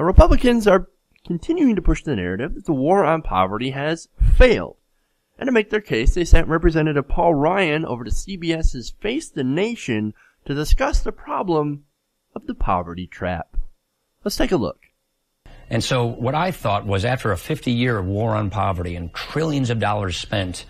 Republicans are continuing to push the narrative that the war on poverty has failed. And to make their case, they sent Representative Paul Ryan over to CBS's Face the Nation to discuss the problem of the poverty trap. Let's take a look. And so what I thought was, after a 50-year war on poverty and trillions of dollars spent,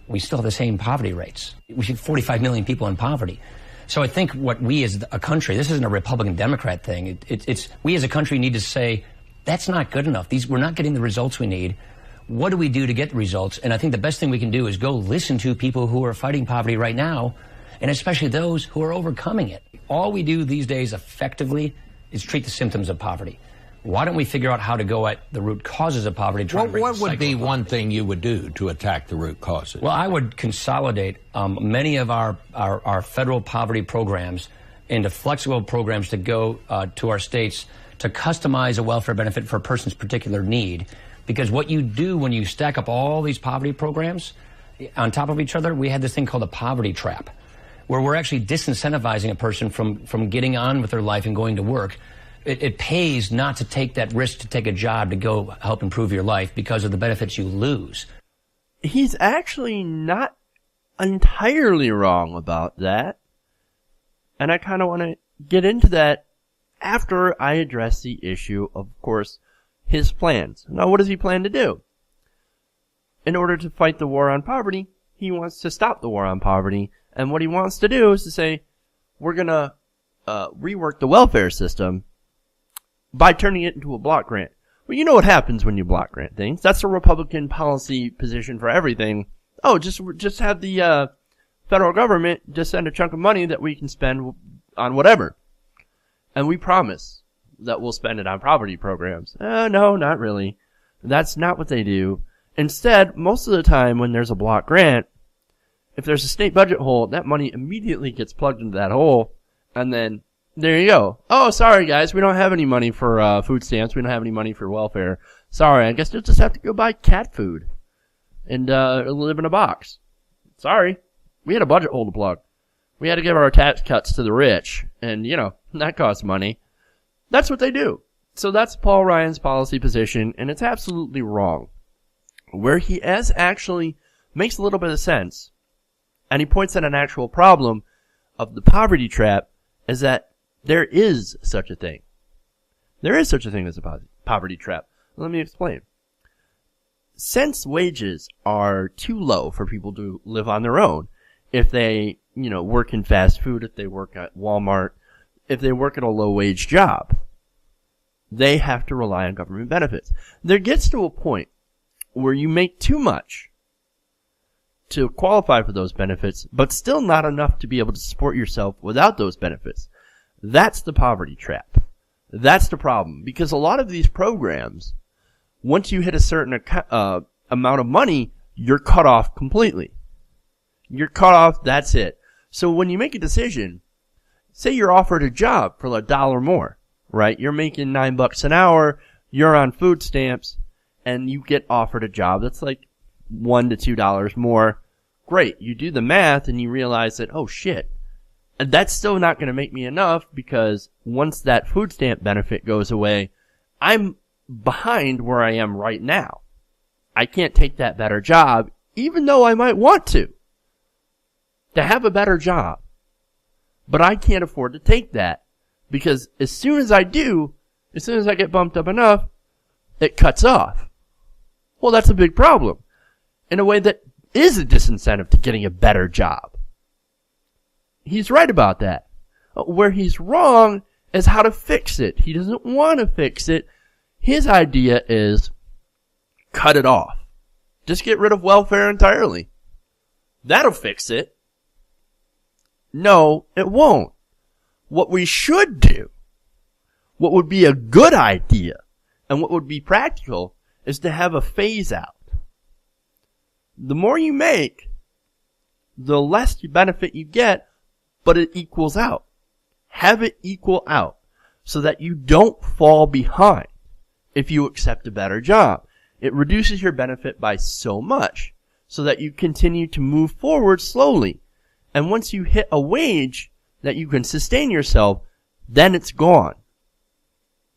we still have the same poverty rates. We have 45 million people in poverty. So I think what we as a country, this isn't a Republican-Democrat thing, it's we as a country need to say, that's not good enough. We're not getting the results we need. What do we do to get the results? And I think the best thing we can do is go listen to people who are fighting poverty right now, and especially those who are overcoming it. All we do these days effectively is treat the symptoms of poverty. Why don't we figure out how to go at the root causes of poverty? What would be one thing you would do to attack the root causes? Well, I would consolidate many of our federal poverty programs into flexible programs to go to our states to customize a welfare benefit for a person's particular need. Because what you do when you stack up all these poverty programs on top of each other, we had this thing called a poverty trap, where we're actually disincentivizing a person from getting on with their life and going to work. It pays not to take that risk to take a job to go help improve your life because of the benefits you lose. He's actually not entirely wrong about that. And I kind of want to get into that after I address the issue, of course, his plans. Now, what does he plan to do? In order to fight the war on poverty, he wants to stop the war on poverty. And what he wants to do is to say, we're going to rework the welfare system by turning it into a block grant. Well, you know what happens when you block grant things. That's a Republican policy position for everything. Oh, just have the federal government just send a chunk of money that we can spend on whatever. And we promise that we'll spend it on poverty programs. No, not really. That's not what they do. Instead, most of the time when there's a block grant, if there's a state budget hole, that money immediately gets plugged into that hole, and then there you go. Oh, sorry guys, we don't have any money for food stamps. We don't have any money for welfare. Sorry, I guess you'll just have to go buy cat food and live in a box. Sorry, we had a budget hole to plug. We had to give our tax cuts to the rich, and that costs money. That's what they do. So that's Paul Ryan's policy position, and it's absolutely wrong. Where he actually makes a little bit of sense, and he points at an actual problem of the poverty trap, is that there is such a thing. There is such a thing as a poverty trap. Let me explain. Since wages are too low for people to live on their own, if they, work in fast food, if they work at Walmart, if they work at a low-wage job, they have to rely on government benefits. There gets to a point where you make too much to qualify for those benefits, but still not enough to be able to support yourself without those benefits. That's the poverty trap. That's the problem. Because a lot of these programs, once you hit a certain amount of money, you're cut off completely. You're cut off, that's it. So when you make a decision, say you're offered a job for $1 more, right? You're making $9 an hour, you're on food stamps, and you get offered a job that's like $1 to $2 more. Great. You do the math and you realize that, oh shit, that's still not going to make me enough, because once that food stamp benefit goes away, I'm behind where I am right now. I can't take that better job, even though I might want to have a better job. But I can't afford to take that, because as soon as I get bumped up enough, it cuts off. Well, that's a big problem. In a way that is a disincentive to getting a better job. He's right about that. Where he's wrong is how to fix it. He doesn't want to fix it. His idea is cut it off. Just get rid of welfare entirely. That'll fix it. No, it won't. What we should do, what would be a good idea, and what would be practical, is to have a phase out. The more you make, the less benefit you get, but it equals out. Have it equal out so that you don't fall behind if you accept a better job. It reduces your benefit by so much so that you continue to move forward slowly. And once you hit a wage that you can sustain yourself, then it's gone.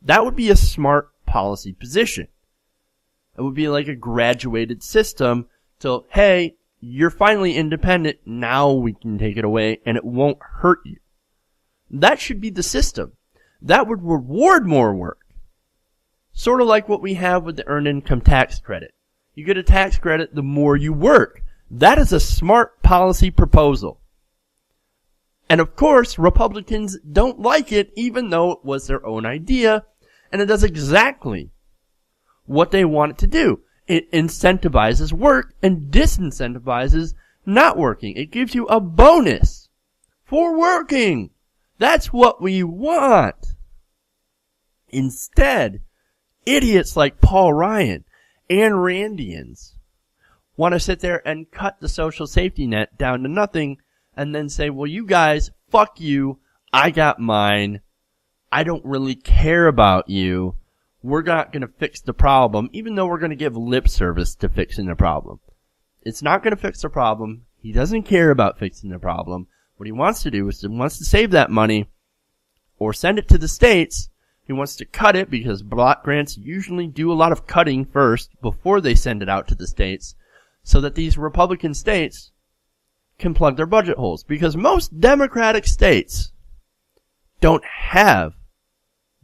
That would be a smart policy position. It would be like a graduated system till, hey, you're finally independent, now we can take it away and it won't hurt you. That should be the system. That would reward more work. Sort of like what we have with the earned income tax credit. You get a tax credit the more you work. That is a smart policy proposal. And of course, Republicans don't like it even though it was their own idea, and it does exactly what they want it to do. It incentivizes work and disincentivizes not working. It gives you a bonus for working. That's what we want. Instead, idiots like Paul Ryan and Randians want to sit there and cut the social safety net down to nothing and then say, well, you guys, fuck you. I got mine. I don't really care about you. We're not going to fix the problem, even though we're going to give lip service to fixing the problem. It's not going to fix the problem. He doesn't care about fixing the problem. What he wants to do is he wants to save that money or send it to the states. He wants to cut it because block grants usually do a lot of cutting first before they send it out to the states so that these Republican states can plug their budget holes. Because most Democratic states don't have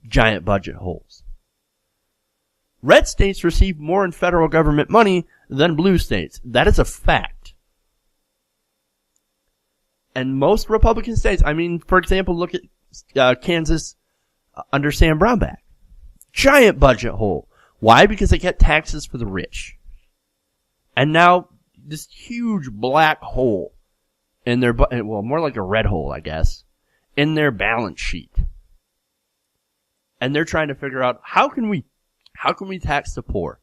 giant budget holes. Red states receive more in federal government money than blue states. That is a fact. And most Republican states, I mean, for example, look at Kansas under Sam Brownback. Giant budget hole. Why? Because they get taxes for the rich. And now this huge black hole in their, well, more like a red hole, I guess, in their balance sheet. And they're trying to figure out how can we tax the poor?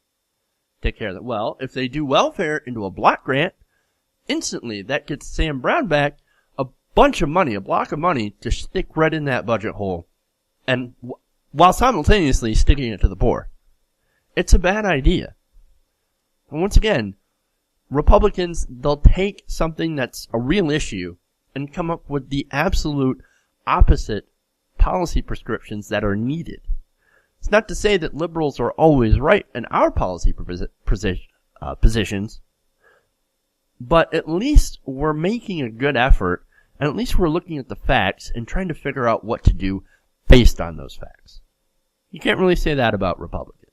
Take care of that. Well, if they do welfare into a block grant, instantly that gets Sam Brownback a bunch of money, a block of money to stick right in that budget hole. And while simultaneously sticking it to the poor. It's a bad idea. And once again, Republicans, they'll take something that's a real issue and come up with the absolute opposite policy prescriptions that are needed. It's not to say that liberals are always right in our policy positions, but at least we're making a good effort, and at least we're looking at the facts and trying to figure out what to do based on those facts. You can't really say that about Republicans.